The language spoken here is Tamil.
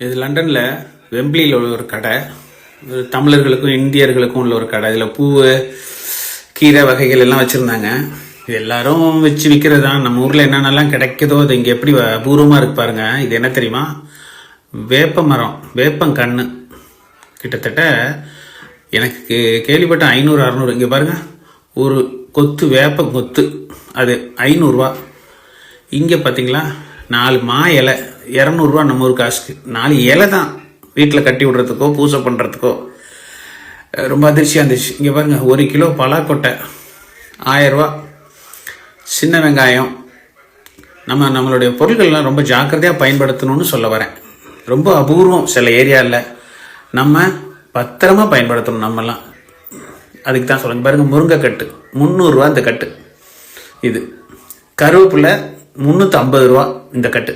இது லண்டனில் வெம்பிளியில் உள்ள ஒரு கடை. தமிழர்களுக்கும் இந்தியர்களுக்கும் உள்ள ஒரு கடை. இதில் பூ கீரை வகைகள் எல்லாம் வச்சுருந்தாங்க. இது எல்லாரும் வச்சு விற்கிறது தான். நம்ம ஊரில் என்னென்னலாம் கிடைக்குதோ அது இங்கே எப்படி அபூர்வமாக இருக்கு பாருங்க. இது என்ன தெரியுமா? வேப்ப மரம், வேப்பங்கன்று. கிட்டத்தட்ட எனக்கு கேள்விப்பட்ட 500-600. இங்கே பாருங்க, ஒரு கொத்து வேப்ப கொத்து அது 500 ரூபா. இங்கே பார்த்தீங்களா 4 மா இலை 200 ரூபா நம்ம ஊர் காசுக்கு. 4 இலை தான் வீட்டில் கட்டி விடுறதுக்கோ பூஜை பண்ணுறதுக்கோ. ரொம்ப அதிர்ச்சியாக இருந்துச்சு. இங்கே பாருங்க, 1 கிலோ பலாக்கொட்டை 1000 ரூபா. சின்ன வெங்காயம். நம்மளுடைய பொருட்கள்லாம் ரொம்ப ஜாக்கிரதையாக பயன்படுத்தணும்னு சொல்ல வரேன். ரொம்ப அபூர்வம் சில ஏரியாவில். நம்ம பத்திரமா பயன்படுத்தணும் நம்மலாம். அதுக்கு தான் சொல்லுங்க. பாருங்க, முருங்கைக்கட்டு 300 ரூபா இந்த கட்டு. இது கருவேப்பிலை 350 ரூபா இந்த கட்டு.